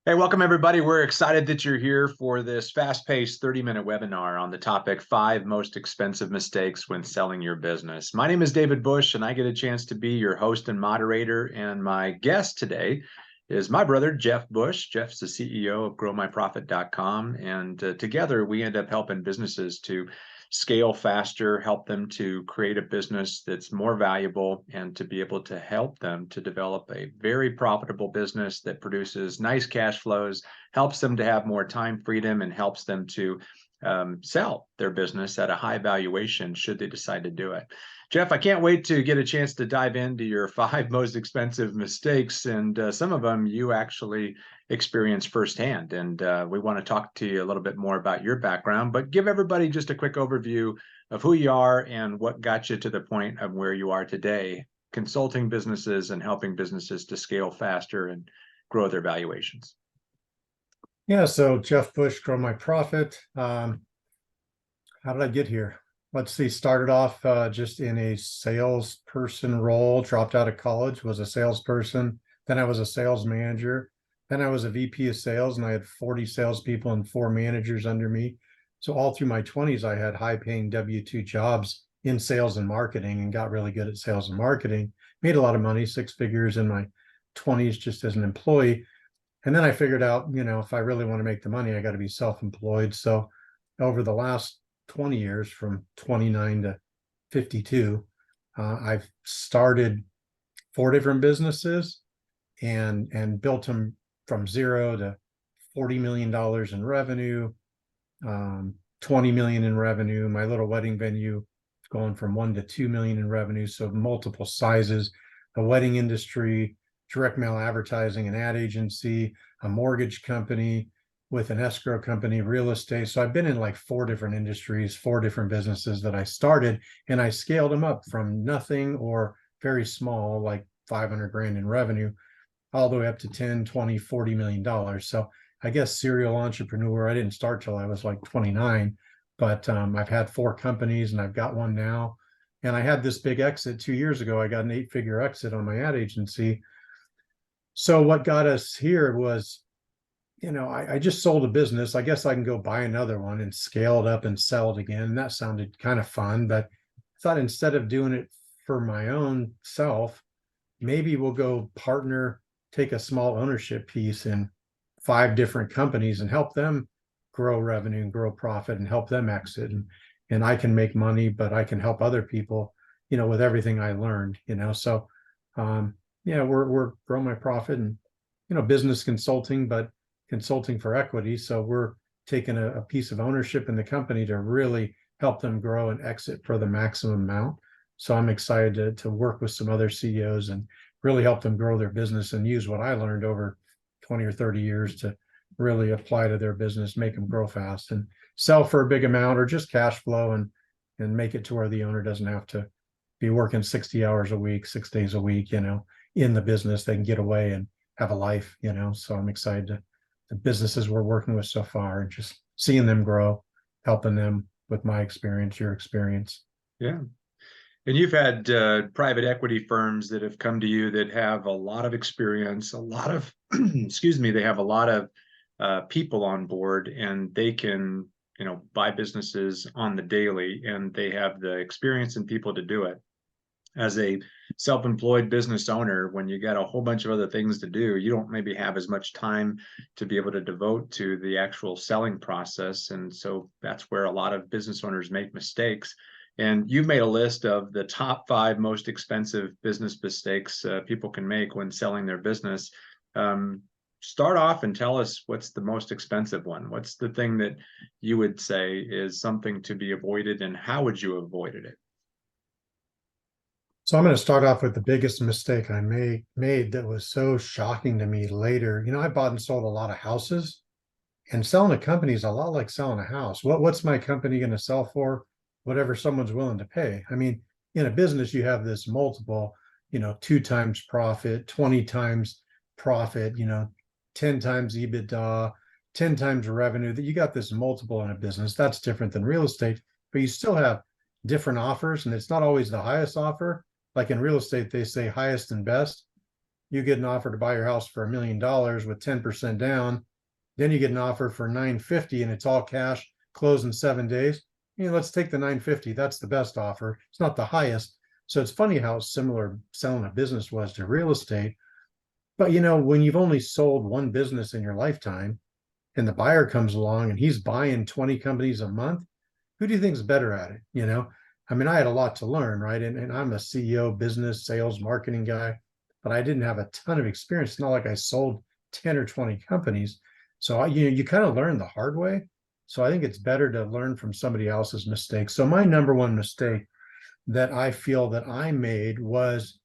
Hey, welcome everybody. We're excited that you're here for this fast-paced 30-minute webinar on the topic 5 most expensive mistakes when selling your business. My name is David Bush, and I get a chance to be your host and moderator. And my guest today is my brother, Jeff Bush. Jeff's the CEO of GrowMyProfit.com, and together we end up helping businesses to scale faster, help them to create a business that's more valuable, and to be able to help them to develop a very profitable business that produces nice cash flows, helps them to have more time freedom, and helps them to sell their business at a high valuation should they decide to do it. Jeff, I can't wait to get a chance to dive into your 5 most expensive mistakes, and some of them you actually experienced firsthand. And we want to talk to you a little bit more about your background, but give everybody just a quick overview of who you are and what got you to the point of where you are today, consulting businesses and helping businesses to scale faster and grow their valuations. Yeah, so Jeff Bush, Grow My Profit. How did I get here? Let's see, started off just in a salesperson role, dropped out of college, was a salesperson. Then I was a sales manager. Then I was a VP of sales, and I had 40 salespeople and 4 managers under me. So all through my 20s, I had high-paying W-2 jobs in sales and marketing and got really good at sales and marketing. Made a lot of money, 6 figures in my 20s just as an employee. And then I figured out, if I really want to make the money, I got to be self-employed. So over the last 20 years, from 29 to 52, I've started 4 different businesses and built them from 0 to $40 million in revenue, 20 million in revenue. My little wedding venue is going from 1 to 2 million in revenue. So multiple sizes, the wedding industry, direct mail advertising, an ad agency, a mortgage company with an escrow company, real estate. So I've been in like 4 different industries, 4 different businesses that I started, and I scaled them up from nothing or very small, like 500 grand in revenue, all the way up to 10, 20, $40 million. So I guess serial entrepreneur. I didn't start till I was like 29, but I've had 4 companies and I've got one now. And I had this big exit 2 years ago. I got an 8-figure exit on my ad agency. So what got us here was, I just sold a business. I guess I can go buy another one and scale it up and sell it again. And that sounded kind of fun, but I thought instead of doing it for my own self, maybe we'll go partner, take a small ownership piece in 5 different companies and help them grow revenue and grow profit and help them exit. And I can make money, but I can help other people, with everything I learned, So yeah, we're Grow My Profit and, business consulting, but consulting for equity. So we're taking a piece of ownership in the company to really help them grow and exit for the maximum amount. So I'm excited to work with some other CEOs and really help them grow their business and use what I learned over 20 or 30 years to really apply to their business, make them grow fast and sell for a big amount or just cash flow and make it to where the owner doesn't have to be working 60 hours a week, 6 days a week, in the business. They can get away and have a life, So I'm excited to the businesses we're working with so far and just seeing them grow, helping them with my experience, your experience. Yeah. And you've had private equity firms that have come to you that have a lot of experience, a lot of, excuse me, they have a lot of people on board, and they can, buy businesses on the daily, and they have the experience and people to do it. As a self-employed business owner, when you got a whole bunch of other things to do, you don't maybe have as much time to be able to devote to the actual selling process. And so that's where a lot of business owners make mistakes. And you've made a list of the top 5 most expensive business mistakes people can make when selling their business. Start off and tell us what's the most expensive one. What's the thing that you would say is something to be avoided, and how would you have avoided it? So I'm going to start off with the biggest mistake I made that was so shocking to me later. I bought and sold a lot of houses, and selling a company is a lot like selling a house. What's my company going to sell for? Whatever someone's willing to pay. I mean, in a business, you have this multiple, 2 times profit, 20 times profit, 10 times EBITDA, 10 times revenue. That you got this multiple in a business. That's different than real estate, but you still have different offers, and it's not always the highest offer. Like in real estate, they say highest and best. You get an offer to buy your house for $1 million with 10% down. Then you get an offer for 950 and it's all cash, close in 7 days. Let's take the 950. That's the best offer. It's not the highest. So it's funny how similar selling a business was to real estate. But when you've only sold one business in your lifetime and the buyer comes along and he's buying 20 companies a month, who do you think is better at it? I mean, I had a lot to learn, right? And I'm a CEO, business, sales, marketing guy, but I didn't have a ton of experience. It's not like I sold 10 or 20 companies. So you kind of learn the hard way. So I think it's better to learn from somebody else's mistakes. So my number one mistake that I feel that I made was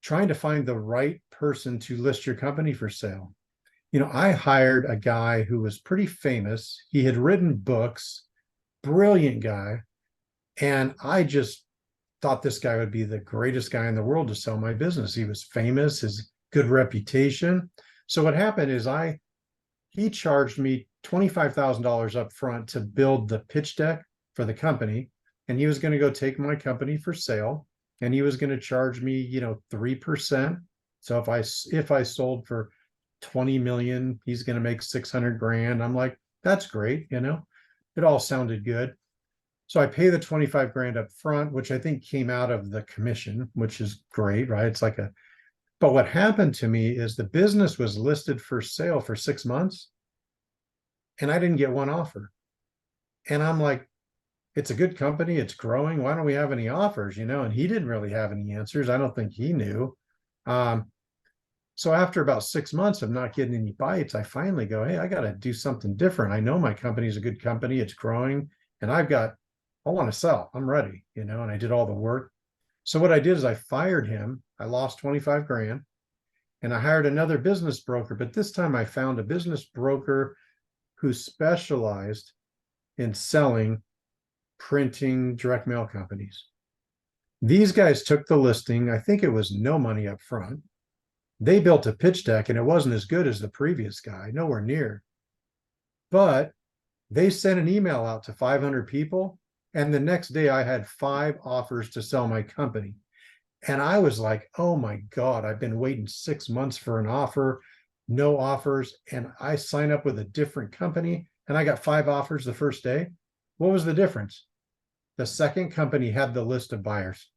trying to find the right person to list your company for sale. I hired a guy who was pretty famous. He had written books, brilliant guy. And I just thought this guy would be the greatest guy in the world to sell my business. He was famous, his good reputation. So what happened is he charged me $25,000 up front to build the pitch deck for the company. And he was going to go take my company for sale. And he was going to charge me, 3%. So if I sold for 20 million, he's going to make 600 grand. I'm like, that's great. It all sounded good. So I pay the 25 grand up front, which I think came out of the commission, which is great, right? But what happened to me is the business was listed for sale for 6 months and I didn't get one offer. And I'm like, it's a good company. It's growing. Why don't we have any offers? And he didn't really have any answers. I don't think he knew. So after about 6 months of not getting any bites, I finally go, hey, I got to do something different. I know my company is a good company. It's growing and I want to sell. I'm ready, and I did all the work. So what I did is I fired him. I lost 25 grand and I hired another business broker. But this time I found a business broker who specialized in selling printing direct mail companies. These guys took the listing. I think it was no money up front. They built a pitch deck and it wasn't as good as the previous guy, nowhere near. But they sent an email out to 500 people. And the next day I had 5 offers to sell my company. And I was like, oh my God, I've been waiting 6 months for an offer, no offers. And I signed up with a different company and I got 5 offers the first day. What was the difference? The second company had the list of buyers.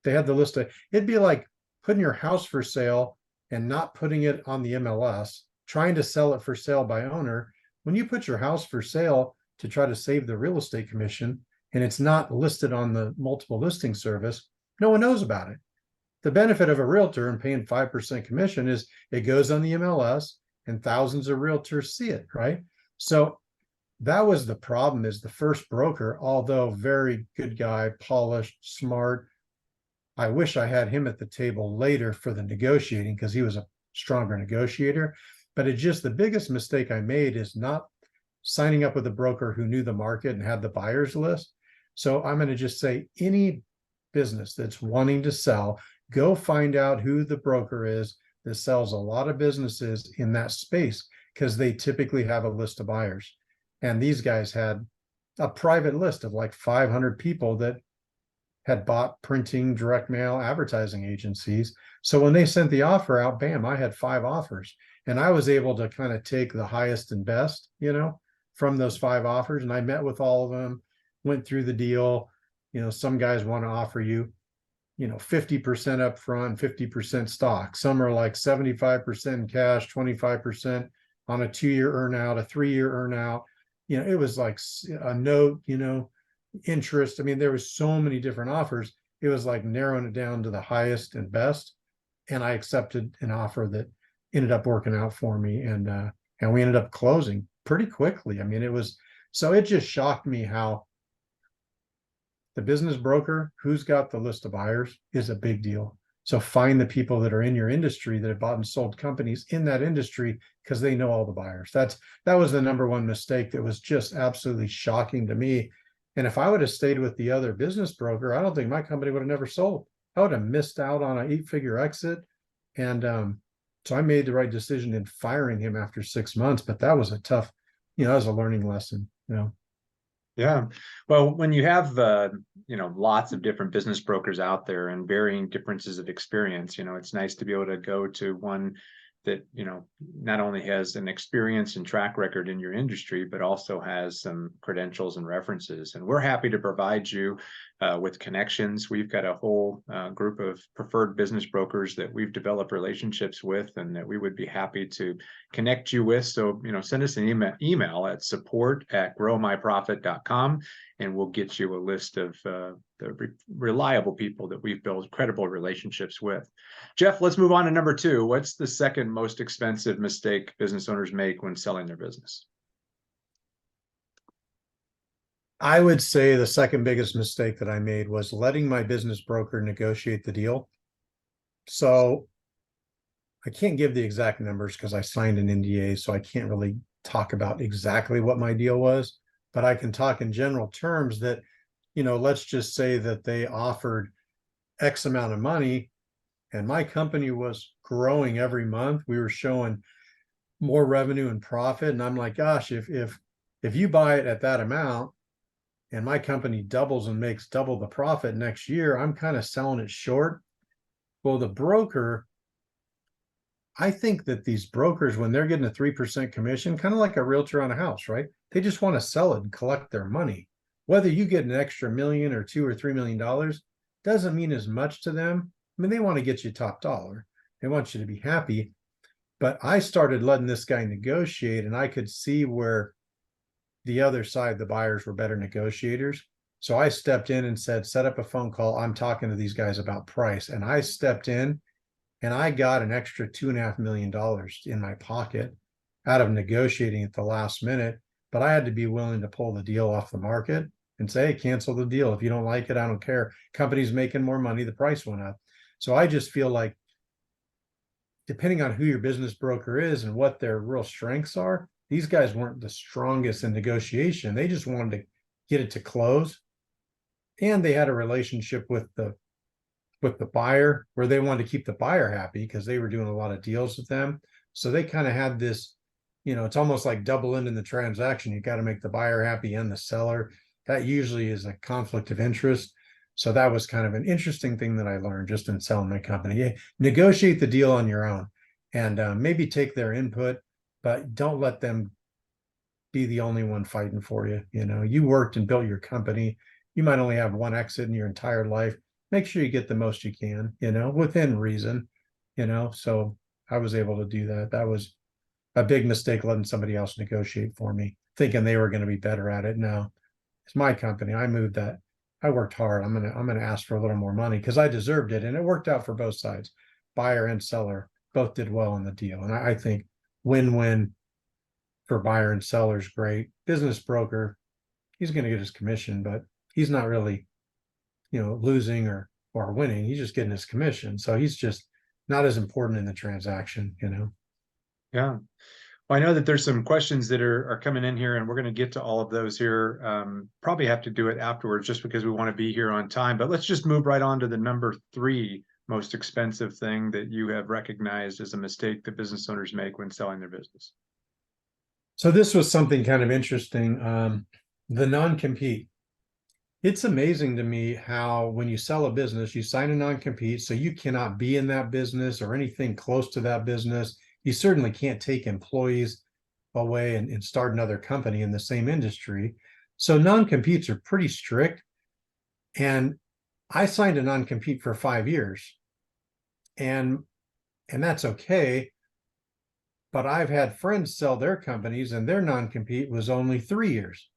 They had the list it'd be like putting your house for sale and not putting it on the MLS, trying to sell it for sale by owner. When you put your house for sale to try to save the real estate commission and it's not listed on the multiple listing service, no one knows about it. The benefit of a realtor and paying 5% commission is it goes on the MLS and thousands of realtors see it, right? So that was the problem, is the first broker, although very good guy, polished, smart. I wish I had him at the table later for the negotiating because he was a stronger negotiator. But the biggest mistake I made is not signing up with a broker who knew the market and had the buyers list. So I'm going to just say any business that's wanting to sell, go find out who the broker is that sells a lot of businesses in that space because they typically have a list of buyers. And these guys had a private list of like 500 people that had bought printing, direct mail, advertising agencies. So when they sent the offer out, bam, I had 5 offers. And I was able to kind of take the highest and best, from those 5 offers. And I met with all of them, went through the deal. Some guys want to offer you, 50% up front, 50% stock. Some are like 75% cash, 25% on a 2-year earnout, a 3-year earnout. It was like a note, interest. I mean, there was so many different offers. It was like narrowing it down to the highest and best. And I accepted an offer that ended up working out for me. And we ended up closing pretty quickly. I mean, it just shocked me how the business broker who's got the list of buyers is a big deal. So find the people that are in your industry that have bought and sold companies in that industry because they know all the buyers. That was the number one mistake that was just absolutely shocking to me. And if I would have stayed with the other business broker, I don't think my company would have never sold. I would have missed out on an 8-figure exit. And so I made the right decision in firing him after 6 months. But that was a tough, that was a learning lesson. Yeah. Well, when you have lots of different business brokers out there and varying differences of experience, it's nice to be able to go to one that, not only has an experience and track record in your industry, but also has some credentials and references. And we're happy to provide you with connections. We've got a whole group of preferred business brokers that we've developed relationships with and that we would be happy to connect you with. So, send us an email at support@growmyprofit.com, and we'll get you a list of the reliable people that we've built credible relationships with. Jeff, let's move on to number 2. What's the second most expensive mistake business owners make when selling their business? I would say the second biggest mistake that I made was letting my business broker negotiate the deal. So I can't give the exact numbers because I signed an NDA, so I can't really talk about exactly what my deal was, but I can talk in general terms that, let's just say that they offered X amount of money and my company was growing every month. We were showing more revenue and profit. And I'm like, gosh, if you buy it at that amount and my company doubles and makes double the profit next year, I'm kind of selling it short. Well, the broker, I think that these brokers, when they're getting a 3% commission, kind of like a realtor on a house, right? They just want to sell it and collect their money. Whether you get an extra million or $2 or $3 million doesn't mean as much to them. I mean, they want to get you top dollar. They want you to be happy. But I started letting this guy negotiate, and I could see where the other side, the buyers, were better negotiators. So I stepped in and said, set up a phone call. I'm talking to these guys about price. And I stepped in and I got an extra $2.5 million in my pocket out of negotiating at the last minute. But I had to be willing to pull the deal off the market and say, hey, cancel the deal. If you don't like it, I don't care. Company's making more money. The price went up. So I just feel like, depending on who your business broker is and what their real strengths are, these guys weren't the strongest in negotiation. They just wanted to get it to close. And they had a relationship with the buyer where they wanted to keep the buyer happy because they were doing a lot of deals with them. So they kind of had this, it's almost like double ending the transaction. You got to make the buyer happy and the seller. That usually is a conflict of interest. So that was kind of an interesting thing that I learned just in selling my company. Yeah, negotiate the deal on your own and maybe take their input, but don't let them be the only one fighting for you. You worked and built your company. You might only have one exit in your entire life. Make sure you get the most you can, within reason, so I was able to do that. That was a big mistake, letting somebody else negotiate for me, thinking they were going to be better at it. No, it's my company. I moved that. I worked hard. I'm gonna ask for a little more money because I deserved it, and it worked out for both sides. Buyer and seller both did well on the deal, and I think win-win for buyer and seller's great. Business broker, he's going to get his commission, but he's not really, losing or winning. He's just getting his commission, so he's just not as important in the transaction. Yeah. Well, I know that there's some questions that are coming in here, and we're going to get to all of those here. Probably have to do it afterwards just because we want to be here on time. But let's just move right on to the number 3 most expensive thing that you have recognized as a mistake that business owners make when selling their business. So this was something kind of interesting. The non-compete. It's amazing to me how when you sell a business, you sign a non-compete, so you cannot be in that business or anything close to that business. You certainly can't take employees away and start another company in the same industry. So non-competes are pretty strict. And I signed a non-compete for 5 years. And that's okay. But I've had friends sell their companies and their non-compete was only 3 years.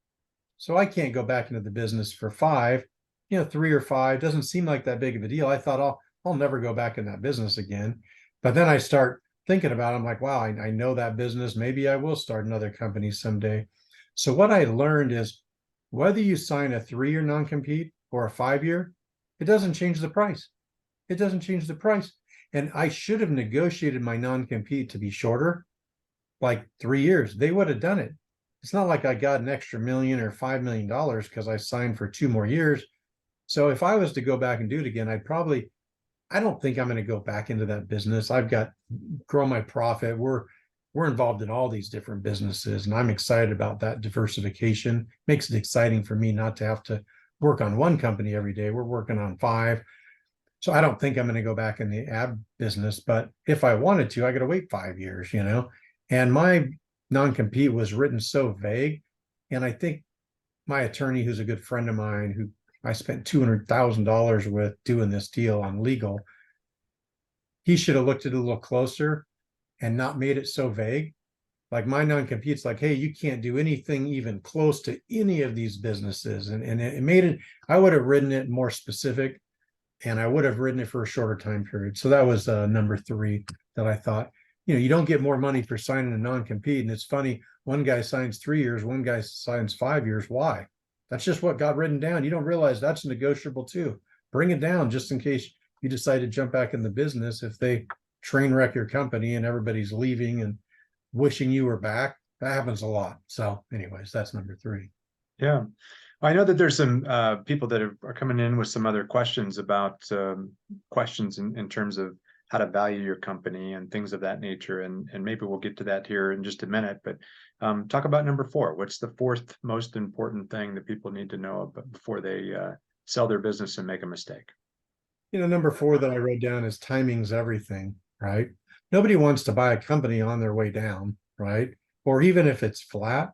So I can't go back into the business for 5, 3 or 5 doesn't seem like that big of a deal. I thought I'll never go back in that business again. But then I start thinking about it. I'm like, wow, I know that business. Maybe I will start another company someday. So what I learned is whether you sign a 3-year non-compete or a 5-year, it doesn't change the price. It doesn't change the price. And I should have negotiated my non-compete to be shorter, like 3 years. They would have done it. It's not like I got an extra $1 million or $5 million because I signed for 2 more years. So if I was to go back and do it again, I don't think I'm going to go back into that business. I've got grow my profit. we're involved in all these different businesses, and I'm excited about that diversification. Makes it exciting for me not to have to work on one company every day. We're working on 5. So I don't think I'm going to go back in the ad business, but if I wanted to, I got to wait 5 years, And my non-compete was written so vague. And I think my attorney, who's a good friend of mine, who I spent $200,000 with doing this deal on legal, he should have looked at it a little closer and not made it so vague. Like my non-compete's like, hey, you can't do anything even close to any of these businesses. And it made it, I would have written it more specific, and I would have written it for a shorter time period. So that was number 3 that I thought, you don't get more money for signing a non-compete. And it's funny, one guy signs 3 years, one guy signs 5 years. Why? That's just what got written down. You don't realize that's negotiable too. Bring it down just in case you decide to jump back in the business. If they train wreck your company and everybody's leaving and wishing you were back, that happens a lot. So anyways, that's number 3. Yeah. I know that there's some people that are coming in with some other questions about questions in terms of how to value your company and things of that nature. And maybe we'll get to that here in just a minute. But talk about number 4. What's the 4th most important thing that people need to know about before they sell their business and make a mistake? Number 4 that I wrote down is timing's everything, right? Nobody wants to buy a company on their way down, right? Or even if it's flat.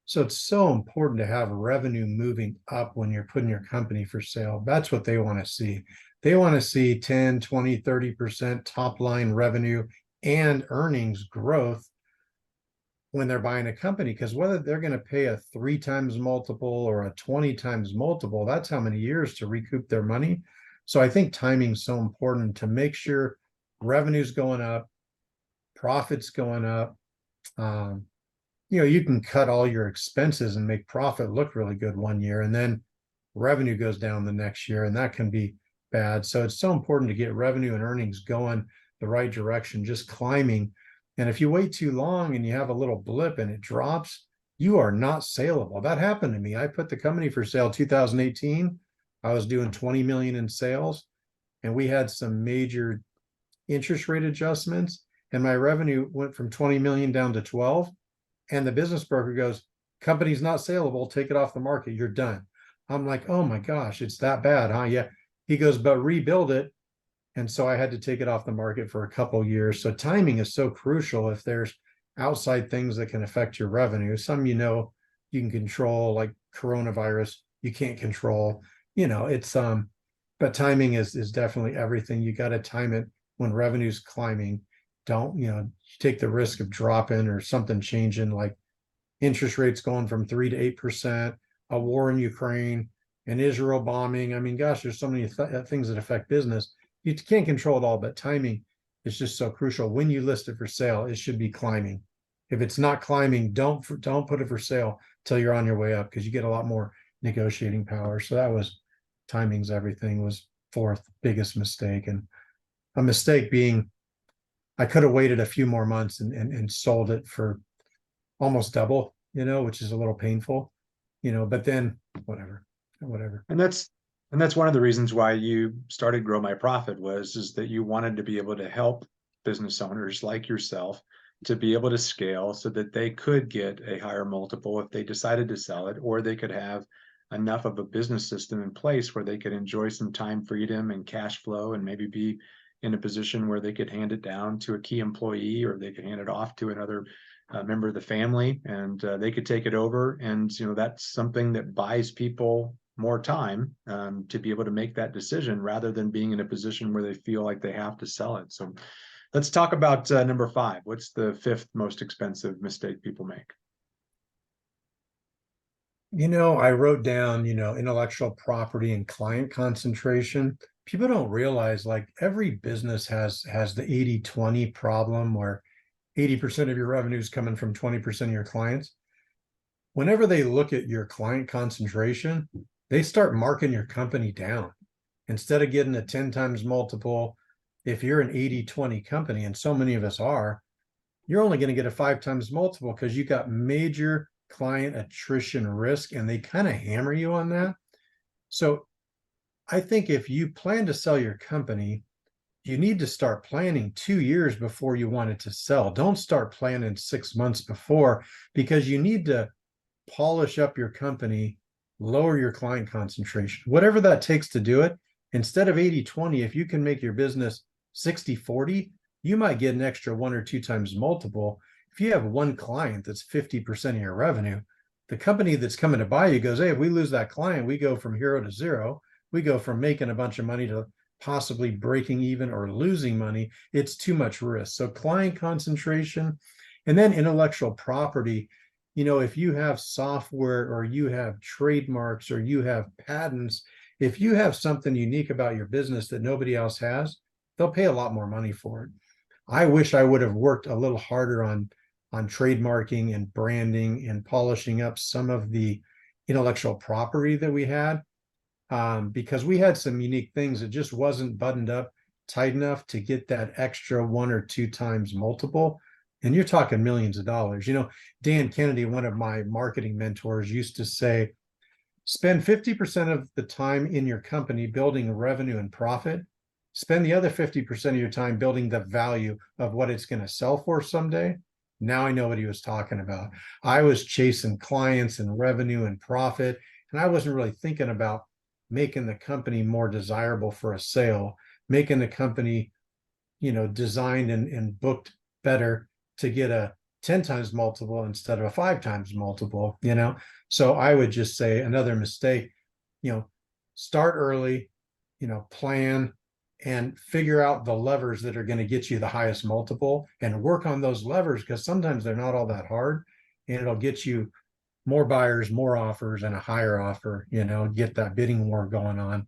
So it's so important to have revenue moving up when you're putting your company for sale. That's what they want to see. They want to see 10, 20, 30% top line revenue and earnings growth when they're buying a company, because whether they're going to pay a 3 times multiple or a 20 times multiple, that's how many years to recoup their money. So I think timing is so important to make sure revenue's going up, profits going up. You can cut all your expenses and make profit look really good one year, and then revenue goes down the next year, and that can be bad. So it's so important to get revenue and earnings going the right direction, just climbing. And if you wait too long and you have a little blip and it drops, you are not saleable. That happened to me. I put the company for sale 2018. I was doing 20 million in sales, and we had some major interest rate adjustments, and my revenue went from 20 million down to 12. And the business broker goes, company's not saleable, take it off the market, you're done. I'm like, oh my gosh, it's that bad, huh? Yeah. He goes, but rebuild it. And so I had to take it off the market for a couple of years. So timing is so crucial. If there's outside things that can affect your revenue, some you can control, like coronavirus, you can't control. It's but timing is definitely everything. You got to time it when revenue's climbing. Don't take the risk of dropping or something changing, like interest rates going from 3 to 8%, a war in Ukraine, and Israel bombing. I mean, gosh, there's so many things that affect business. You can't control it all, but timing is just so crucial. When you list it for sale, it should be climbing. If it's not climbing, don't put it for sale till you're on your way up, because you get a lot more negotiating power. So that was timing's everything was 4th biggest mistake. And a mistake being, I could have waited a few more months and sold it for almost double, which is a little painful, but then whatever. And that's one of the reasons why you started Grow My Profit is that you wanted to be able to help business owners like yourself to be able to scale so that they could get a higher multiple if they decided to sell it, or they could have enough of a business system in place where they could enjoy some time freedom and cash flow, and maybe be in a position where they could hand it down to a key employee, or they could hand it off to another member of the family, and they could take it over. And that's something that buys people more time to be able to make that decision, rather than being in a position where they feel like they have to sell it. So let's talk about number 5. What's the 5th most expensive mistake people make? I wrote down, intellectual property and client concentration. People don't realize, like, every business has the 80-20 problem, where 80% of your revenue is coming from 20% of your clients. Whenever they look at your client concentration, they start marking your company down. Instead of getting a 10 times multiple, if you're an 80-20 company, and so many of us are, you're only going to get a 5 times multiple, because you got major client attrition risk, and they kind of hammer you on that. So I think if you plan to sell your company, you need to start planning 2 years before you want it to sell. Don't start planning 6 months before, because you need to polish up your company, lower your client concentration, whatever that takes to do it. Instead of 80-20, if you can make your business 60-40, you might get an extra 1 or 2 times multiple. If you have one client that's 50% of your revenue, the company that's coming to buy you goes, hey, if we lose that client, we go from 0 to 0. We go from making a bunch of money to possibly breaking even or losing money. It's too much risk. So client concentration, and then intellectual property. If you have software or you have trademarks or you have patents, if you have something unique about your business that nobody else has, they'll pay a lot more money for it. I wish I would have worked a little harder on trademarking and branding and polishing up some of the intellectual property that we had, because we had some unique things that just wasn't buttoned up tight enough to get that extra 1 or 2 times multiple. And you're talking millions of dollars. Dan Kennedy, one of my marketing mentors, used to say, spend 50% of the time in your company building revenue and profit. Spend the other 50% of your time building the value of what it's going to sell for someday. Now I know what he was talking about. I was chasing clients and revenue and profit, and I wasn't really thinking about making the company more desirable for a sale, making the company, designed and booked better to get a 10 times multiple instead of a 5 times multiple. So I would just say another mistake, start early, plan and figure out the levers that are going to get you the highest multiple, and work on those levers, because sometimes they're not all that hard, and it'll get you more buyers, more offers, and a higher offer, get that bidding war going on.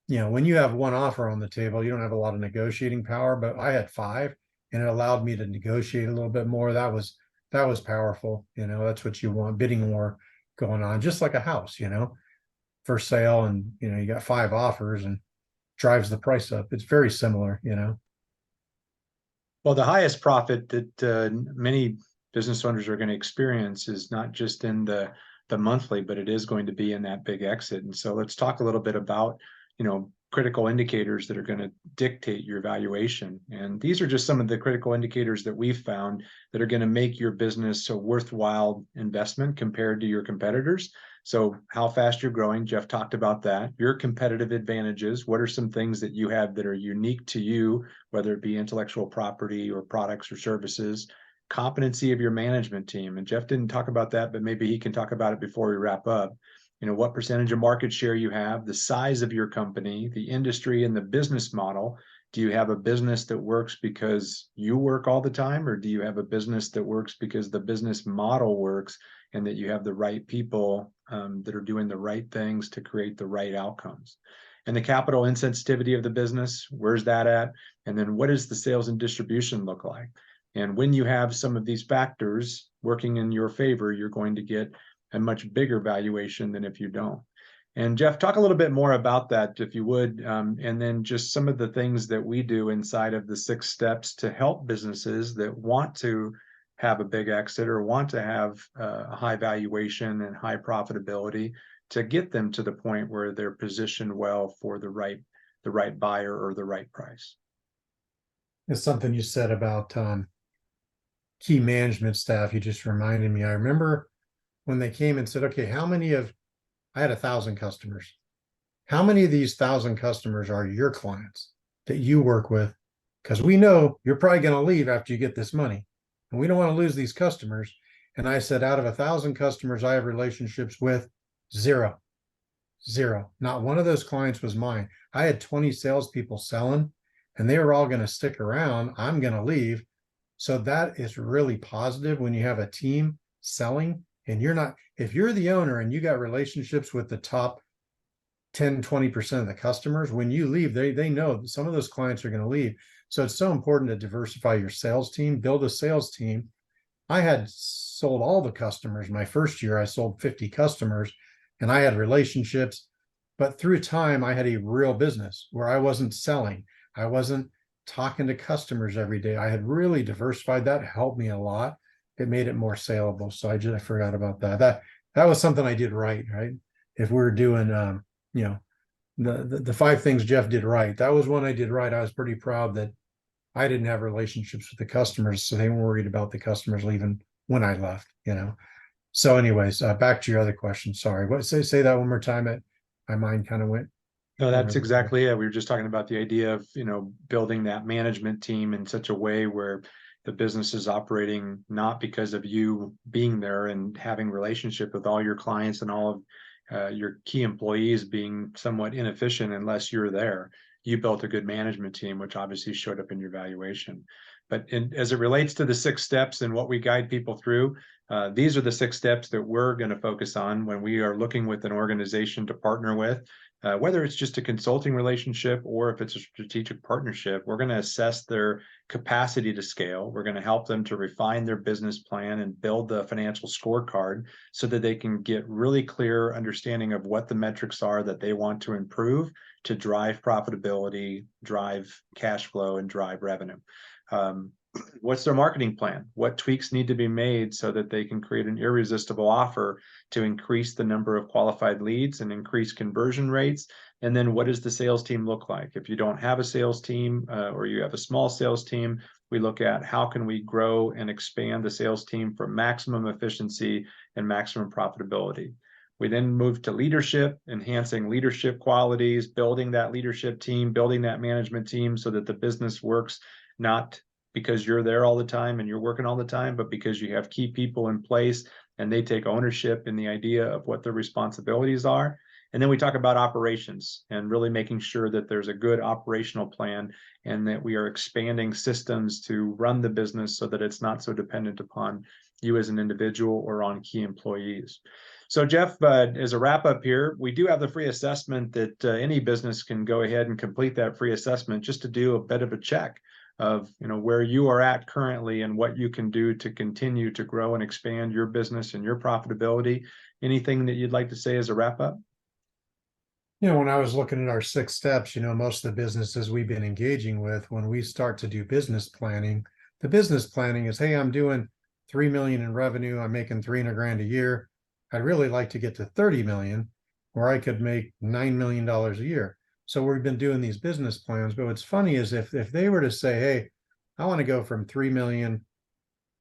When you have one offer on the table, you don't have a lot of negotiating power, but I had 5, and it allowed me to negotiate a little bit more. That was powerful. That's what you want, bidding war going on, just like a house, for sale, and you got 5 offers and drives the price up. It's very similar. Well, the highest profit that many business owners are going to experience is not just in the monthly, but it is going to be in that big exit. And so let's talk a little bit about, critical indicators that are going to dictate your valuation. And these are just some of the critical indicators that we've found that are going to make your business a worthwhile investment compared to your competitors. So how fast you're growing, Jeff talked about that. Your competitive advantages, what are some things that you have that are unique to you, whether it be intellectual property or products or services, competency of your management team. And Jeff didn't talk about that, but maybe he can talk about it before we wrap up. What percentage of market share you have, the size of your company, the industry, and the business model. Do you have a business that works because you work all the time, or do you have a business that works because the business model works and that you have the right people that are doing the right things to create the right outcomes? And the capital insensitivity of the business, where's that at? And then what does the sales and distribution look like? And when you have some of these factors working in your favor, you're going to get a much bigger valuation than if you don't. And Jeff, talk a little bit more about that, if you would, and then just some of the things that we do inside of the 6 steps to help businesses that want to have a big exit or want to have a high valuation and high profitability, to get them to the point where they're positioned well for the right buyer or the right price. It's something you said about key management staff. You just reminded me. I remember when they came and said, okay, I had 1,000 customers. How many of these 1,000 customers are your clients that you work with? Because we know you're probably going to leave after you get this money, and we don't want to lose these customers. And I said, out of 1,000 customers I have relationships with, 0. Not one of those clients was mine. I had 20 salespeople selling, and they were all going to stick around. I'm going to leave. So that is really positive when you have a team selling. And if you're the owner and you got relationships with the top 10, 20% of the customers, when you leave, they know that some of those clients are going to leave. So it's so important to diversify your sales team, build a sales team. I had sold all the customers. My first year, I sold 50 customers, and I had relationships. But through time, I had a real business where I wasn't selling. I wasn't talking to customers every day. I had really diversified. That helped me a lot. It made it more saleable. So I forgot about that. That was something I did right. If we're doing, the 5 things Jeff did right. That was one I did right. I was pretty proud that I didn't have relationships with the customers, so they weren't worried about the customers leaving when I left, you know. So anyways, back to your other question. Sorry. What say that one more time. My mind kind of went. No, that's exactly it. We were just talking about the idea of, building that management team in such a way where the business is operating not because of you being there and having relationship with all your clients and all of your key employees being somewhat inefficient unless you're there. You built a good management team, which obviously showed up in your valuation. But as it relates to the 6 steps and what we guide people through, these are the 6 steps that we're going to focus on when we are looking with an organization to partner with. Whether it's just a consulting relationship or if it's a strategic partnership, we're going to assess their capacity to scale. We're going to help them to refine their business plan and build the financial scorecard so that they can get really clear understanding of what the metrics are that they want to improve to drive profitability, drive cash flow, and drive revenue. What's their marketing plan? What tweaks need to be made so that they can create an irresistible offer to increase the number of qualified leads and increase conversion rates? And then what does the sales team look like? If you don't have a sales team or you have a small sales team, we look at how can we grow and expand the sales team for maximum efficiency and maximum profitability. We then move to leadership, enhancing leadership qualities, building that leadership team, building that management team so that the business works not because you're there all the time and you're working all the time, but because you have key people in place and they take ownership in the idea of what their responsibilities are. And then we talk about operations and really making sure that there's a good operational plan and that we are expanding systems to run the business so that it's not so dependent upon you as an individual or on key employees. So Jeff, as a wrap up here, we do have the free assessment that any business can go ahead and complete that free assessment just to do a bit of a check of where you are at currently and what you can do to continue to grow and expand your business and your profitability. Anything that you'd like to say as a wrap up? When I was looking at our 6 steps, most of the businesses we've been engaging with, when we start to do business planning, the business planning is, hey, I'm doing 3 million in revenue. I'm making 300 grand a year. I'd really like to get to 30 million, or I could make $9 million a year. So we've been doing these business plans, but what's funny is if they were to say, hey, I want to go from 3 million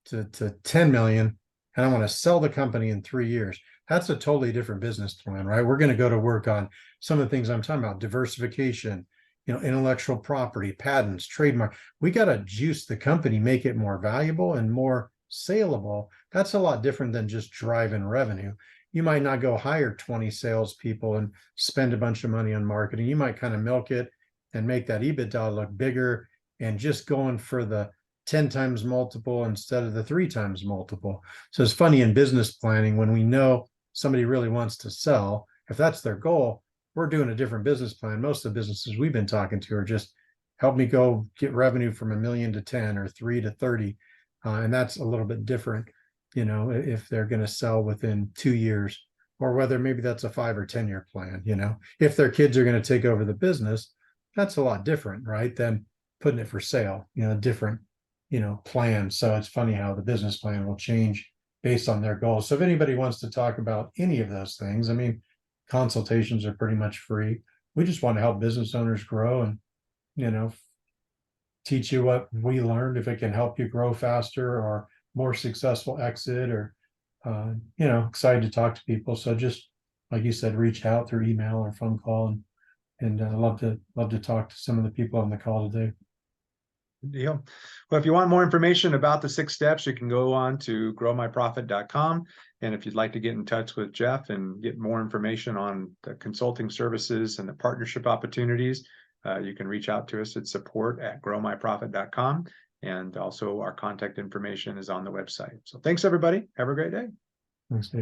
to 10 million, and I want to sell the company in 3 years, that's a totally different business plan, right? We're going to go to work on some of the things I'm talking about: diversification, intellectual property, patents, trademark. We got to juice the company, make it more valuable and more saleable. That's a lot different than just driving revenue. You might not go hire 20 salespeople and spend a bunch of money on marketing. You might kind of milk it and make that EBITDA look bigger and just going for the 10 times multiple instead of the 3 times multiple. So it's funny in business planning, when we know somebody really wants to sell, if that's their goal, we're doing a different business plan. Most of the businesses we've been talking to are just help me go get revenue from 1 million to 10 or 3 to 30. And that's a little bit different, if they're going to sell within 2 years, or whether maybe that's a 5 or 10-year plan. If their kids are going to take over the business, that's a lot different, right, than putting it for sale. Different plan. So it's funny how the business plan will change based on their goals. So if anybody wants to talk about any of those things, consultations are pretty much free. We just want to help business owners grow and teach you what we learned, if it can help you grow faster or more successful exit, or excited to talk to people. So just like you said, reach out through email or phone call, and love to talk to some of the people on the call today. Good deal. Well, if you want more information about the 6 steps, you can go on to growmyprofit.com. And if you'd like to get in touch with Jeff and get more information on the consulting services and the partnership opportunities, you can reach out to us at support@growmyprofit.com. And also our contact information is on the website. So thanks, everybody. Have a great day. Thanks, Dave.